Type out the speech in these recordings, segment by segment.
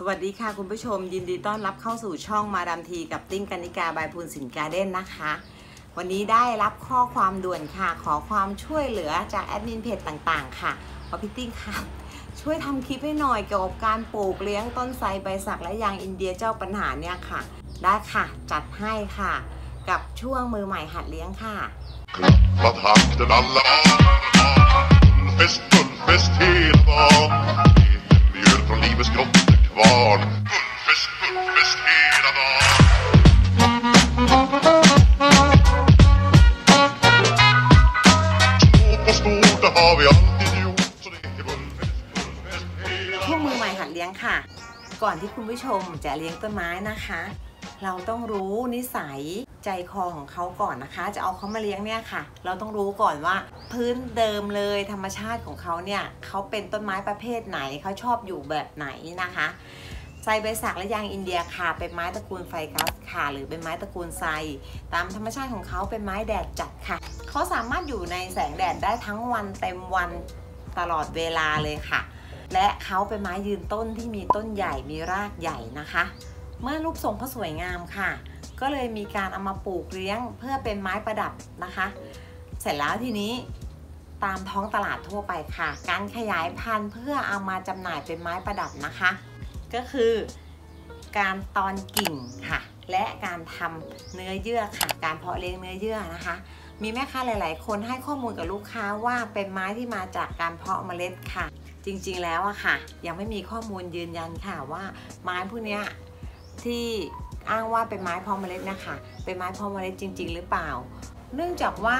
สวัสดีค่ะคุณผู้ชมยินดีต้อนรับเข้าสู่ช่องมาดามทีกับติ้งกนิกาบายพูนสินการ์เด้นนะคะวันนี้ได้รับข้อความด่วนค่ะขอความช่วยเหลือจากแอดมินเพจต่างๆค่ะว่าพี่ติ้งค่ะช่วยทำคลิปให้หน่อยเกี่ยวกับการปลูกเลี้ยงต้นไทรใบสักและยางอินเดียเจ้าปัญหาเนี่ยค่ะได้ค่ะจัดให้ค่ะกับช่วงมือใหม่หัดเลี้ยงค่ะFest hela dagen Mjöl från livets grottekvarn Fest hela dagen Små på stort, det har vi alltid gjort Så det är bullfest hela ช่วงมือใหม่หัดเลี้ยงค่ะก่อนที่คุณผู้ชมจะเลี้ยงต้นไม้นะคะเราต้องรู้นิสัยใจคอของเขาก่อนนะคะจะเอาเขามาเลี้ยงเนี่ยค่ะเราต้องรู้ก่อนว่าพื้นเดิมเลยธรรมชาติของเขาเนี่ยเขาเป็นต้นไม้ประเภทไหนเขาชอบอยู่แบบไหนนะคะไทรใบสักและยางอินเดียค่ะเป็นไม้ตระกูลไฟกัสค่ะหรือเป็นไม้ตระกูลไทรตามธรรมชาติของเขาเป็นไม้แดดจัดค่ะเขาสามารถอยู่ในแสงแดดได้ทั้งวันเต็มวันตลอดเวลาเลยค่ะและเขาเป็นไม้ยืนต้นที่มีต้นใหญ่มีรากใหญ่นะคะเมื่อรูปทรงเขาสวยงามค่ะก็เลยมีการเอามาปลูกเลี้ยงเพื่อเป็นไม้ประดับนะคะเสร็จแล้วทีนี้ตามท้องตลาดทั่วไปค่ะการขยายพันธุ์เพื่อเอามาจำหน่ายเป็นไม้ประดับนะคะก็คือการตอนกิ่งค่ะและการทำเนื้อเยื่อค่ะการเพาะเลี้ยงเนื้อเยื่อนะคะมีแม่ค้าหลายๆคนให้ข้อมูลกับลูกค้าว่าเป็นไม้ที่มาจากการเพาะเมล็ดค่ะจริงๆแล้วอะค่ะยังไม่มีข้อมูลยืนยันค่ะว่าไม้พวกนี้ที่อ้างว่าเป็นไม้เพาะเมล็ดนะคะเป็นไม้เพาะเมล็ดจริงๆหรือเปล่าเนื่องจากว่า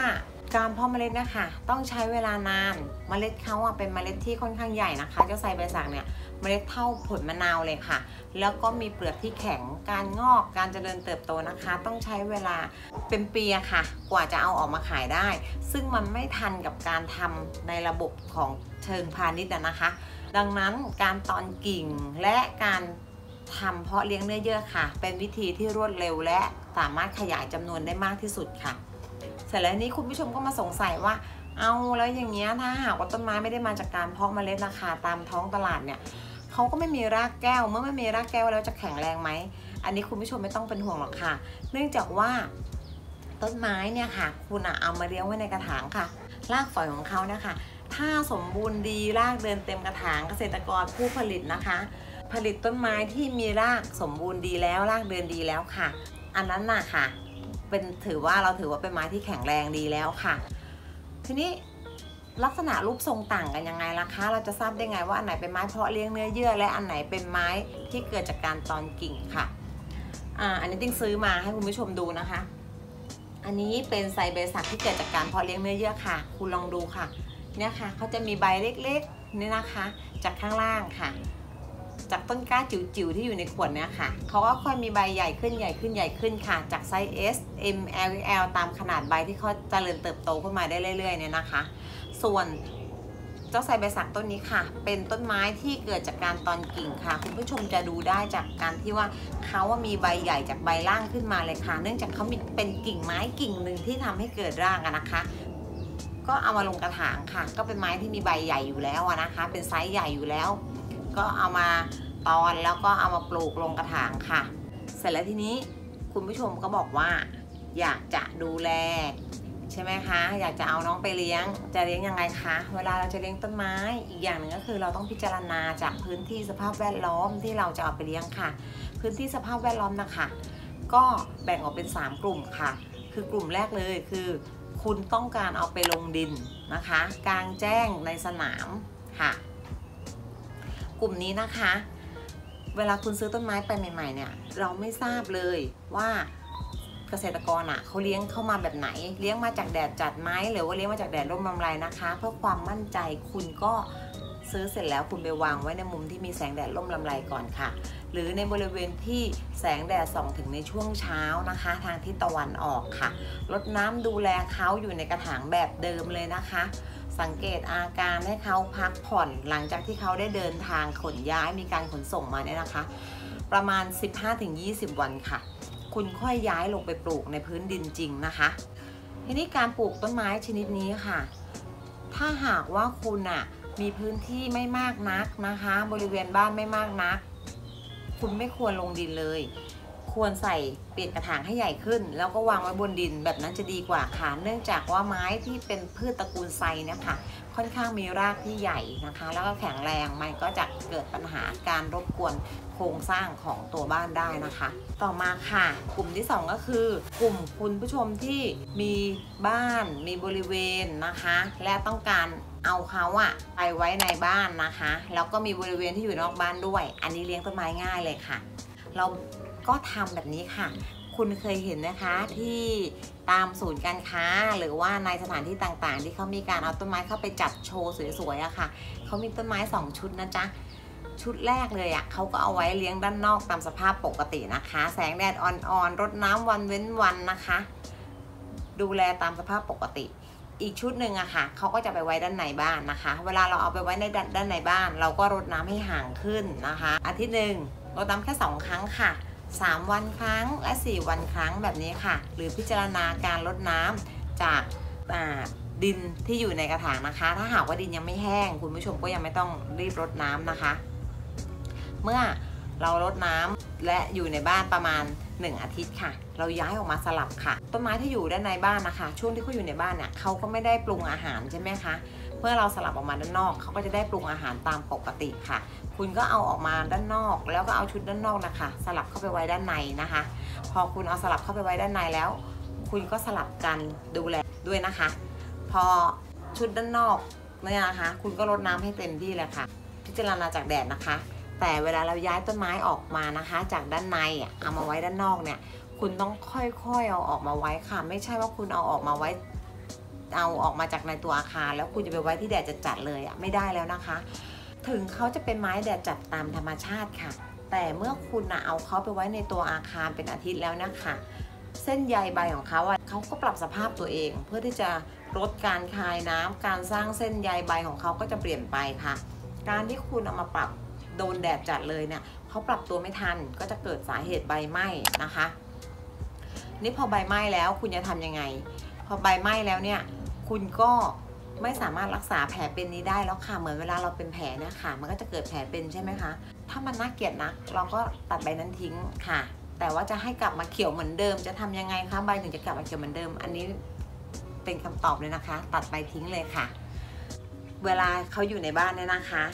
การเพาะเมล็ดนะคะต้องใช้เวลานานเมล็ดเขาเป็นเมล็ดที่ค่อนข้างใหญ่นะคะเจ้าไทรใบสักเนี่ยเมล็ดเท่าผลมะนาวเลยค่ะแล้วก็มีเปลือกที่แข็งการงอกการเจริญเติบโตนะคะต้องใช้เวลาเป็นปีค่ะกว่าจะเอาออกมาขายได้ซึ่งมันไม่ทันกับการทำในระบบของเชิงพาณิชย์นะคะ ดังนั้นการตอนกิ่งและการทำเพาะเลี้ยงเนื้อเยื่อค่ะเป็นวิธีที่รวดเร็วและสามารถขยายจำนวนได้มากที่สุดค่ะเสร็จแล้วนี้คุณผู้ชมก็มาสงสัยว่าเอาแล้วอย่างเงี้ยถ้าหากว่าต้นไม้ไม่ได้มาจากการเพาะเมล็ดราคาตามท้องตลาดเนี่ยเขาก็ไม่มีรากแก้วเมื่อไม่มีรากแก้วแล้วจะแข็งแรงไหมอันนี้คุณผู้ชมไม่ต้องเป็นห่วงหรอกค่ะเนื่องจากว่าต้นไม้เนี่ยค่ะคุณเอามาเลี้ยงไว้ในกระถางค่ะรากฝอยของเขาเนี่ยค่ะถ้าสมบูรณ์ดีรากเดินเต็มกระถางเกษตรกรผู้ผลิตนะคะผลิตต้นไม้ที่มีรากสมบูรณ์ดีแล้วรากเดินดีแล้วค่ะอันนั้นน่ะค่ะถือว่าเป็นไม้ที่แข็งแรงดีแล้วค่ะทีนี้ลักษณะรูปทรงต่างกันยังไงล่ะคะเราจะทราบได้ไงว่าอันไหนเป็นไม้เพาะเลี้ยงเนื้อเยื่อและอันไหนเป็นไม้ที่เกิดจากการตอนกิ่งค่ะอันนี้ติ้งซื้อมาให้คุณผู้ชมดูนะคะอันนี้เป็นไทรใบสักที่เกิดจากการเพาะเลี้ยงเนื้อเยื่อค่ะคุณลองดูค่ะเนี่ยค่ะเขาจะมีใบเล็กๆนี่นะคะจากข้างล่างค่ะจากต้นกล้าจิ๋วๆที่อยู่ในขวดเนี่ยค่ะเขาก็ค่อยมีใบใหญ่ขึ้นค่ะจากไซส์ S M L L ตามขนาดใบที่เขาเจริญเติบโตขึ้นมาได้เรื่อยๆเนี่ยนะคะส่วนเจ้าไทรใบสักต้นนี้ค่ะเป็นต้นไม้ที่เกิดจากการตอนกิ่งค่ะคุณผู้ชมจะดูได้จากการที่ว่าเขามีใบใหญ่จากใบล่างขึ้นมาเลยค่ะเนื่องจากเขามีเป็นกิ่งไม้กิ่งหนึ่งที่ทำให้เกิดรากนะคะก็เอามาลงกระถางค่ะก็เป็นไม้ที่มีใบใหญ่อยู่แล้วนะคะเป็นไซส์ใหญ่อยู่แล้วก็เอามาตอนแล้วก็เอามาปลูกลงกระถางค่ะเสร็จแล้วทีนี้คุณผู้ชมก็บอกว่าอยากจะดูแลใช่ไหมคะอยากจะเอาน้องไปเลี้ยงจะเลี้ยงยังไงคะเวลาเราจะเลี้ยงต้นไม้อีกอย่างหนึ่งก็คือเราต้องพิจารณาจากพื้นที่สภาพแวดล้อมที่เราจะเอาไปเลี้ยงค่ะพื้นที่สภาพแวดล้อมนะคะก็แบ่งออกเป็น3กลุ่มค่ะคือกลุ่มแรกเลยคือคุณต้องการเอาไปลงดินนะคะกลางแจ้งในสนามค่ะกลุ่มนี้นะคะเวลาคุณซื้อต้นไม้ไปใหม่ๆเนี่ยเราไม่ทราบเลยว่าเกษตรกรเขาเลี้ยงเข้ามาแบบไหนเลี้ยงมาจากแดดจัดไหมหรือว่าเลี้ยงมาจากแดดร่มลำไรนะคะเพื่อความมั่นใจคุณก็ซื้อเสร็จแล้วคุณไปวางไว้ในมุมที่มีแสงแดดร่มลำไรก่อนค่ะหรือในบริเวณที่แสงแดดส่องถึงในช่วงเช้านะคะทางทิศตะวันออกค่ะรดน้ำดูแลเขาอยู่ในกระถางแบบเดิมเลยนะคะสังเกตอาการให้เขาพักผ่อนหลังจากที่เขาได้เดินทางขนย้ายมีการขนส่งมาเนี่ยนะคะประมาณ 15-20 วันค่ะคุณค่อยย้ายลงไปปลูกในพื้นดินจริงนะคะทีนี้การปลูกต้นไม้ชนิดนี้ค่ะถ้าหากว่าคุณมีพื้นที่ไม่มากนักนะคะบริเวณบ้านไม่มากนัก คุณไม่ควรลงดินเลยควรใส่เปลี่ยนกระถางให้ใหญ่ขึ้นแล้วก็วางไว้บนดินแบบนั้นจะดีกว่าค่ะเนื่องจากว่าไม้ที่เป็นพืชตระกูลไทรเนี่ยค่ะค่อนข้างมีรากที่ใหญ่นะคะแล้วก็แข็งแรงมันก็จะเกิดปัญหาการรบกวนโครงสร้างของตัวบ้านได้นะคะต่อมาค่ะกลุ่มที่2ก็คือกลุ่มคุณผู้ชมที่มีบ้านมีบริเวณนะคะและต้องการเอาเขาไปไว้ในบ้านนะคะแล้วก็มีบริเวณที่อยู่นอกบ้านด้วยอันนี้เลี้ยงต้นไม้ง่ายเลยค่ะเราก็ทำแบบนี้ค่ะคุณเคยเห็นนะคะที่ตามศูนย์การค้าหรือว่าในสถานที่ต่างๆที่เขามีการเอาต้นไม้เข้าไปจัดโชว์สวยๆอะค่ะเขามีต้นไม้2ชุดนะจ๊ะชุดแรกเลยเขาก็เอาไว้เลี้ยงด้านนอกตามสภาพปกตินะคะแสงแดดอ่อนๆรดน้ำวันเว้นวันนะคะดูแลตามสภาพปกติอีกชุดหนึ่งค่ะเขาก็จะไปไว้ด้านในบ้านนะคะเวลาเราเอาไปไว้ในด้านในบ้านเราก็รดน้ำให้ห่างขึ้นนะคะอาทิตย์หนึ่งรดน้ำแค่2 ครั้งค่ะ3 วันครั้งและ4 วันครั้งแบบนี้ค่ะหรือพิจารณาการรดน้ำจากดินที่อยู่ในกระถางนะคะถ้าหากว่าดินยังไม่แห้งคุณผู้ชมก็ยังไม่ต้องรีบรดน้ำนะคะเมื่อเรารดน้ำและอยู่ในบ้านประมาณ1 อาทิตย์ค่ะเราย้ายออกมาสลับค่ะต้นไม้ที่อยู่ด้านในบ้านนะคะช่วงที่เขาอยู่ในบ้านเนี่ยเขาก็ไม่ได้ปรุงอาหารใช่ไหมคะเมื่อเราสลับออกมาด้านนอกเขาก็จะได้ปรุงอาหารตามปกติค่ะคุณก็เอาออกมาด้านนอกแล้วก็เอาชุดด้านนอกนะคะสลับเข้าไปไว้ด้านในนะคะพอคุณเอาสลับเข้าไปไว้ด้านในแล้วคุณก็สลับกันดูแลด้วยนะคะพอชุดด้านนอกเนี่ยนะคะคุณก็รดน้ำให้เต็มที่เลยค่ะพิจารณาจากแดดนะคะแต่เวลาเราย้ายต้นไม้ออกมานะคะจากด้านในเอามาไว้ด้านนอกเนี่ยคุณต้องค่อยๆเอาออกมาไว้ค่ะไม่ใช่ว่าคุณเอาออกมาไว้เอาออกมาจากในตัวอาคารแล้วคุณจะไปไว้ที่แดดจัดๆเลยไม่ได้แล้วนะคะถึงเขาจะเป็นไม้แดดจัดตามธรรมชาติค่ะแต่เมื่อคุณเอาเขาไปไว้ในตัวอาคารเป็นอาทิตย์แล้วนะคะเส้นใยใบของเขาเขาก็ปรับสภาพตัวเองเพื่อที่จะลดการคายน้ำการสร้างเส้นใยใบของเขาก็จะเปลี่ยนไปค่ะการที่คุณเอามาปรับโดนแดดจัดเลยเนี่ยเขาปรับตัวไม่ทันก็จะเกิดสาเหตุใบไหม้นะคะนี่พอใบไหม้แล้วคุณจะทำยังไงพอใบไหม้แล้วเนี่ยคุณก็ไม่สามารถรักษาแผลเป็นนี้ได้แล้วค่ะเหมือนเวลาเราเป็นแผลเนี่ยค่ะมันก็จะเกิดแผลเป็นใช่ไหมคะถ้ามันน่าเกลียดนักเราก็ตัดใบนั้นทิ้งค่ะแต่ว่าจะให้กลับมาเขียวเหมือนเดิมจะทำยังไงคะใบถึงจะกลับมาเขียวเหมือนเดิมอันนี้เป็นคำตอบเลยนะคะตัดใบทิ้งเลยค่ะเวลาเขาอยู่ในบ้านเนี่ยนะคะ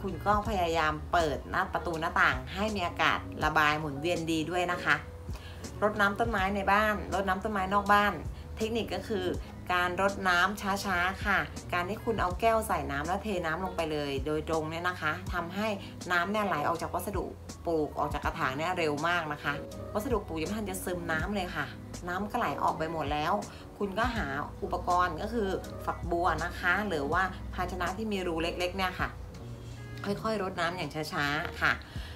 คุณก็พยายามเปิดประตูหน้าต่างให้มีอากาศระบายหมุนเวียนดีด้วยนะคะรดน้ำต้นไม้ในบ้านรดน้ำต้นไม้นอกบ้านเทคนิคก็คือการรดน้ำช้าๆค่ะการที่คุณเอาแก้วใส่น้ำแล้วเทน้ำลงไปเลยโดยตรงเนี่ยนะคะทำให้น้ำเนี่ยไหลออกจากวัสดุปลูกออกจากกระถางเนี่ยเร็วมากนะคะวัสดุปลูกยังไม่ทันจะซึมน้ำเลยค่ะน้ำก็ไหลออกไปหมดแล้วคุณก็หาอุปกรณ์ก็คือฝักบัวนะคะหรือว่าภาชนะที่มีรูเล็กๆเนี่ยค่ะค่อยๆรดน้ำอย่างช้าๆค่ะ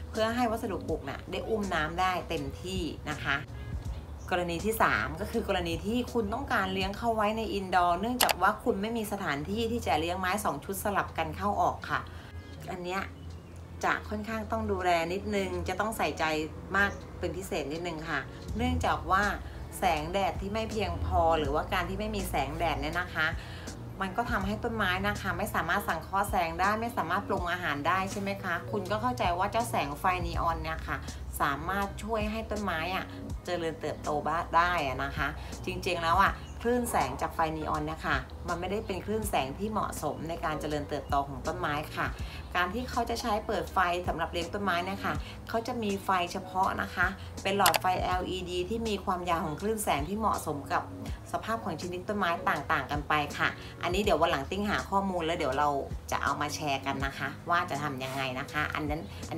เพื่อให้วัสดุปลูกเนี่ยได้อุ้มน้ำได้เต็มที่นะคะกรณีที่3ก็คือกรณีที่คุณต้องการเลี้ยงเข้าไว้ในอินดอร์เนื่องจากว่าคุณไม่มีสถานที่ที่จะเลี้ยงไม้2 ชุดสลับกันเข้าออกค่ะอันเนี้ยจะค่อนข้างต้องดูแลนิดนึงจะต้องใส่ใจมากเป็นพิเศษนิดนึงค่ะเนื่องจากว่าแสงแดดที่ไม่เพียงพอหรือว่าการที่ไม่มีแสงแดดเนี่ยนะคะมันก็ทำให้ต้นไม้นะคะไม่สามารถสังเคราะห์แสงได้ไม่สามารถปรุงอาหารได้ใช่ไหมคะคุณก็เข้าใจว่าเจ้าแสงไฟนีออนเนี่ยค่ะสามารถช่วยให้ต้นไม้เจริญเติบโตได้นะคะจริงๆแล้วคลื่นแสงจากไฟนีออนเนี่ยค่ะมันไม่ได้เป็นคลื่นแสงที่เหมาะสมในการเจริญเติบโตของต้นไม้ค่ะการที่เขาจะใช้เปิดไฟสำหรับเลี้ยงต้นไม้เนี่ยค่ะเขาจะมีไฟเฉพาะนะคะเป็นหลอดไฟ LED ที่มีความยาวของคลื่นแสงที่เหมาะสมกับสภาพของชนิดต้นไม้ต่างๆกันไปค่ะอันนี้เดี๋ยววันหลังติ้งหาข้อมูลแล้วเดี๋ยวเราจะเอามาแชร์กันนะคะว่าจะทำยังไงนะคะอัน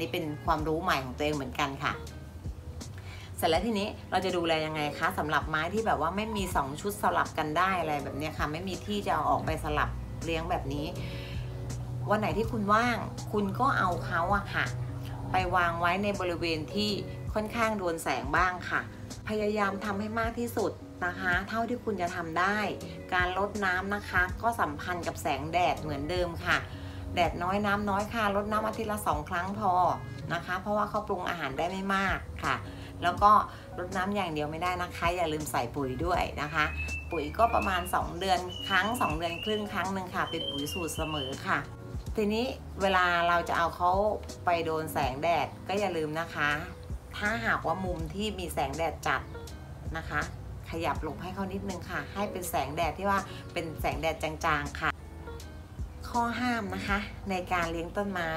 นี้เป็นความรู้ใหม่ของตัวเองเหมือนกันค่ะเสร็จแล้วทีนี้เราจะดูแลยังไงคะสำหรับไม้ที่แบบว่าไม่มี2 ชุดสลับกันได้อะไรแบบนี้ค่ะไม่มีที่จะเอาออกไปสลับเลี้ยงแบบนี้วันไหนที่คุณว่างคุณก็เอาเขาค่ะไปวางไว้ในบริเวณที่ค่อนข้างโดนแสงบ้างค่ะพยายามทำให้มากที่สุดนะคะเท่าที่คุณจะทำได้การรดน้ำนะคะก็สัมพันธ์กับแสงแดดเหมือนเดิมค่ะแดดน้อยน้ำน้อยค่ะรดน้ำอาทิตย์ละ2 ครั้งพอนะคะเพราะว่าเขาปรุงอาหารได้ไม่มากค่ะแล้วก็รดน้ำอย่างเดียวไม่ได้นะคะอย่าลืมใส่ปุ๋ยด้วยนะคะปุ๋ยก็ประมาณ2 เดือนครั้ง2 เดือนครึ่งครั้งหนึ่งค่ะเป็นปุ๋ยสูตรเสมอค่ะ ทีนี้เวลาเราจะเอาเขาไปโดนแสงแดดก็อย่าลืมนะคะถ้าหากว่ามุมที่มีแสงแดดจัดนะคะขยับหลบให้เขานิดนึงค่ะให้เป็นแสงแดดที่ว่าเป็นแสงแดดจางๆค่ะข้อห้ามนะคะในการเลี้ยงต้นไม้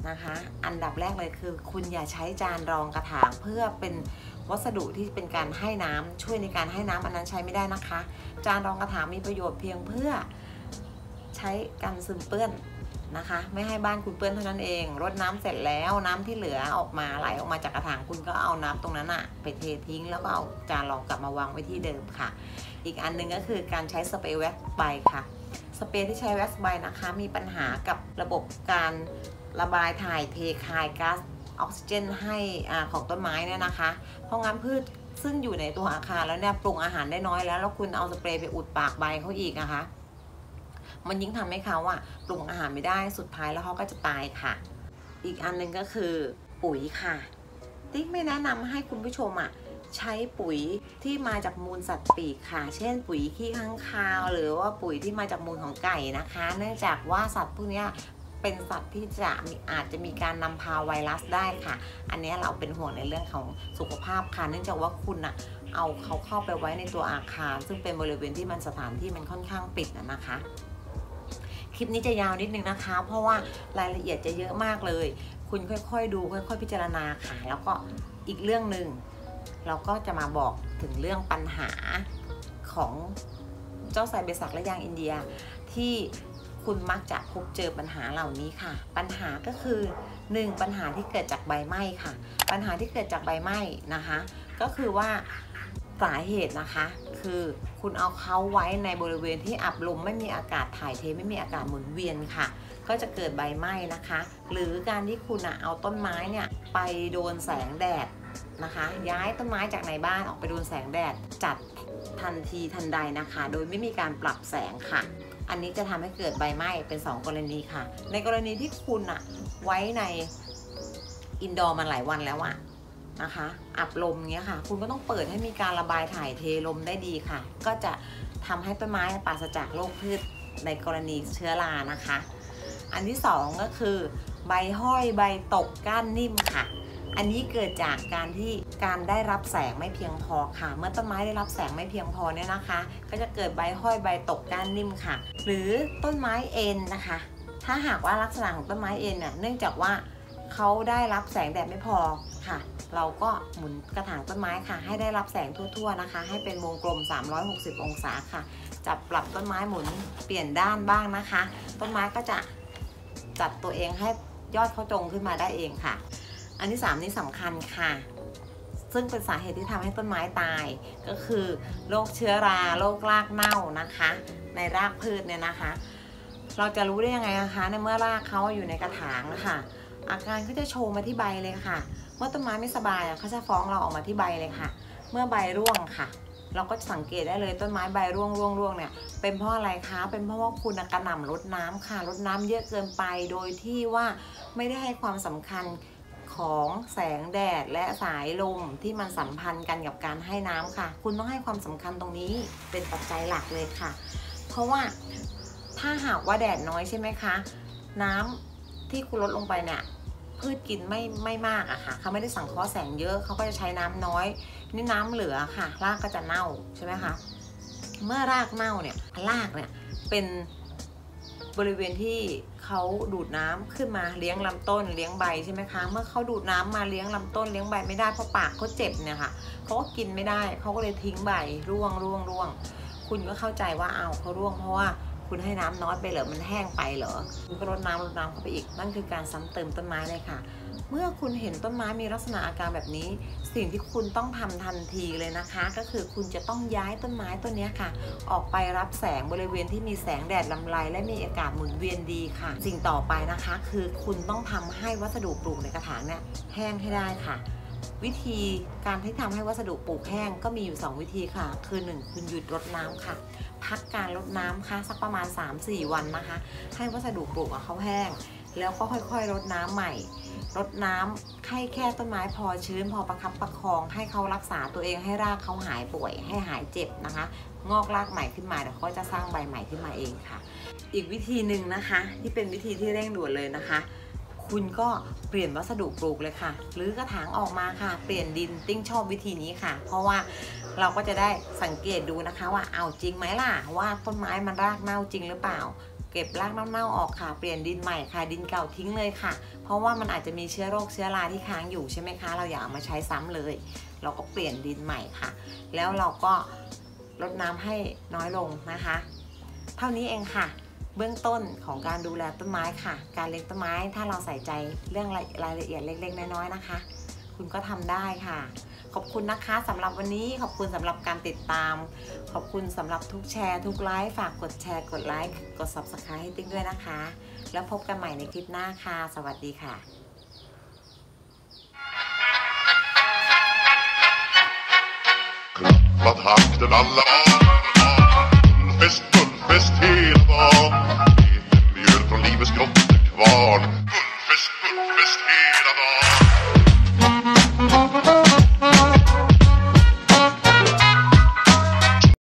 นะคะอันดับแรกเลยคือคุณอย่าใช้จานรองกระถางเพื่อเป็นวัสดุที่เป็นการให้น้ำช่วยในการให้น้ำอันนั้นใช้ไม่ได้นะคะจานรองกระถางมีประโยชน์เพียงเพื่อใช้กันซึมเปื้อนนะคะไม่ให้บ้านคุณเปื้อนเท่านั้นเองรดน้ำเสร็จแล้วน้ำที่เหลือออกมาไหลออกมาจากกระถางคุณก็เอาน้ำตรงนั้นอะไปเททิ้งแล้วก็เอาจานรองกลับมาวางไว้ที่เดิมค่ะอีกอันนึงก็คือการใช้สเปรย์แว็กซ์ใบค่ะสเปรย์ที่ใช้แว็กซ์ใบนะคะมีปัญหากับระบบการระบายถ่ายเทคายก๊าซออกซิเจนให้ของต้นไม้เนี่ยนะคะเพราะงั้นพืชซึ่งอยู่ในตัวอาคารแล้วเนี่ยปรุงอาหารได้น้อยแล้วคุณเอาสเปรย์ไปอุดปากใบเขาอีกนะคะมันยิ่งทำให้เขาปรุงอาหารไม่ได้สุดท้ายแล้วเขาก็จะตายค่ะอีกอันนึงก็คือปุ๋ยค่ะติ๊กไม่แนะนำให้คุณผู้ชมใช้ปุ๋ยที่มาจากมูลสัตว์ปีกค่ะเช่นปุ๋ยขี้ข้างคาวหรือว่าปุ๋ยที่มาจากมูลของไก่นะคะเนื่องจากว่าสัตว์พวกนี้เป็นสัตว์ที่อาจจะมีการนำพาไวรัสได้ค่ะอันนี้เราเป็นห่วงในเรื่องของสุขภาพค่ะเนื่องจากว่าคุณเอาเขาเข้าไปไว้ในตัวอาคารซึ่งเป็นบริเวณที่มันสถานที่มันค่อนข้างปิดนะคะคลิปนี้จะยาวนิดนึงนะคะเพราะว่ารายละเอียดจะเยอะมากเลยคุณค่อยๆดูค่อยๆพิจารณาค่ะแล้วก็อีกเรื่องหนึ่งเราก็จะมาบอกถึงเรื่องปัญหาของเจ้าไซเบสักและยางอินเดียที่คุณมักจะพบเจอปัญหาเหล่านี้ค่ะปัญหาก็คือ1ปัญหาที่เกิดจากใบไหม้ค่ะปัญหาที่เกิดจากใบไหม้นะคะก็คือว่าสาเหตุนะคะคือคุณเอาเขาไว้ในบริเวณที่อับลมไม่มีอากาศถ่ายเทไม่มีอากาศหมุนเวียนค่ะก็จะเกิดใบไหม้นะคะหรือการที่คุณเอาต้นไม้เนี่ยไปโดนแสงแดดนะคะย้ายต้นไม้จากในบ้านออกไปโดนแสงแดดจัดทันทีทันใดนะคะโดยไม่มีการปรับแสงค่ะอันนี้จะทำให้เกิดใบไหม้เป็น2กรณีค่ะในกรณีที่คุณไว้ในอินดอร์มาหลายวันแล้วนะคะอับลมเงี้ยค่ะคุณก็ต้องเปิดให้มีการระบายถ่ายเทลมได้ดีค่ะก็จะทำให้ต้นไม้ปราศจากโรคพืชในกรณีเชื้อรานะคะอันที่2ก็คือใบห้อยใบตกก้านนิ่มค่ะอันนี้เกิดจากการได้รับแสงไม่เพียงพอค่ะเมื่อต้นไม้ได้รับแสงไม่เพียงพอเนี่ยนะคะก็จะเกิดใบห้อยใบตกก้านนิ่มค่ะหรือต้นไม้เอ็นนะคะถ้าหากว่าลักษณะของต้นไม้เอ็นเนื่องจากว่าเขาได้รับแสงแดดไม่พอค่ะเราก็หมุนกระถางต้นไม้ค่ะให้ได้รับแสงทั่วๆนะคะให้เป็นวงกลม360องศาค่ะจะปรับต้นไม้หมุนเปลี่ยนด้านบ้างนะคะต้นไม้ก็จะจัดตัวเองให้ยอดเขาตรงขึ้นมาได้เองค่ะอันที่3นี่สำคัญค่ะซึ่งเป็นสาเหตุที่ทำให้ต้นไม้ตายก็คือโรคเชื้อราโรครากเน่านะคะในรากพืชเนี่ยนะคะเราจะรู้ได้ยังไงนะคะในเมื่อรากเขาอยู่ในกระถางนะคะอาการก็จะโชว์มาที่ใบเลยค่ะเมื่อต้นไม้ไม่สบายเขาจะฟ้องเราออกมาที่ใบเลยค่ะเมื่อใบร่วงค่ะเราก็สังเกตได้เลยต้นไม้ใบร่วงเนี่ยเป็นเพราะอะไรคะเป็นเพราะว่าคุณกระหน่ำรดน้ำค่ะรดน้ำเยอะเกินไปโดยที่ว่าไม่ได้ให้ความสำคัญของแสงแดดและสายลมที่มันสัมพันธ์กันกับการให้น้ำค่ะคุณต้องให้ความสำคัญตรงนี้เป็นปัจจัยหลักเลยค่ะเพราะว่าถ้าหากว่าแดดน้อยใช่ไหมคะน้ำที่คุณลดลงไปเนี่ยพืชกินไม่มากค่ะเขาไม่ได้สังเคราะห์แสงเยอะเขาก็จะใช้น้ำน้อยนี่น้ำเหลือค่ะรากก็จะเน่าใช่ไหมคะเมื่อรากเน่าเนี่ยรากเนี่ยเป็นบริเวณที่เขาดูดน้ำขึ้นมาเลี้ยงลำต้นเลี้ยงใบใช่ไหมคะเมื่อเขาดูดน้ำมาเลี้ยงลำต้นเลี้ยงใบไม่ได้เพราะปากเขาเจ็บเนี่ยค่ะเขาก็กินไม่ได้เขาก็เลยทิ้งใบร่วงคุณก็เข้าใจว่าเขาร่วงเพราะว่าคุณให้น้ำน้อยไปเหรอมันแห้งไปเหรอคุณก็รดน้ำเข้าไปอีกนั่นคือการซ้ำเติมต้นไม้เลยค่ะเมื่อคุณเห็นต้นไม้มีลักษณะอาการแบบนี้สิ่งที่คุณต้องทำทันทีเลยนะคะก็คือคุณจะต้องย้ายต้นไม้ต้นนี้ค่ะออกไปรับแสงบริเวณที่มีแสงแดดลำไรและมีอากาศหมุนเวียนดีค่ะสิ่งต่อไปนะคะคือคุณต้องทำให้วัสดุปลูกในกระถางเนี่ยแห้งให้ได้ค่ะวิธีการที่ทำให้วัสดุปลูกแห้งก็มีอยู่2วิธีค่ะคือ1คุณหยุดรดน้ำค่ะพักการรดน้ำค่ะสักประมาณ 3-4 วันนะคะให้วัสดุปลูกเขาแห้งแล้วก็ค่อยๆรดน้ำใหม่ รดน้ำให้แค่ต้นไม้พอชื้นพอประคับประคองให้เขารักษาตัวเองให้รากเขาหายป่วยให้หายเจ็บนะคะงอกรากใหม่ขึ้นมาเดี๋ยวเขาจะสร้างใบใหม่ขึ้นมาเองค่ะอีกวิธีหนึ่งนะคะที่เป็นวิธีที่เร่งด่วนเลยนะคะคุณก็เปลี่ยนวัสดุปลูกเลยค่ะหรือกระถางออกมาค่ะเปลี่ยนดินติ้งชอบวิธีนี้ค่ะเพราะว่าเราก็จะได้สังเกตดูนะคะว่าเอาจริงไหมล่ะว่าต้นไม้มันรากเน่าจริงหรือเปล่าเก็บรากเน่าๆออกค่ะเปลี่ยนดินใหม่ค่ะดินเก่าทิ้งเลยค่ะเพราะว่ามันอาจจะมีเชื้อโรคเชื้อราที่ค้างอยู่ใช่ไหมคะเราอย่าเอามาใช้ซ้ำเลยเราก็เปลี่ยนดินใหม่ค่ะแล้วเราก็รดน้ำให้น้อยลงนะคะเท่านี้เองค่ะเบื้องต้นของการดูแลต้นไม้ค่ะการเลี้ยงต้นไม้ถ้าเราใส่ใจเรื่องรายละเอียดเล็กๆน้อยๆนะคะคุณก็ทำได้ค่ะขอบคุณนะคะสำหรับวันนี้ขอบคุณสำหรับการติดตามขอบคุณสำหรับทุกแชร์ทุกไลค์ฝากกดแชร์กดไลค์กด Subscribe ให้ติ๊กด้วยนะคะแล้วพบกันใหม่ในคลิปหน้าค่ะสวัสดีค่ะKlappat takten alla Bullfest hela dagen Mjöl från livets grottekvarn Bullfest hela dagen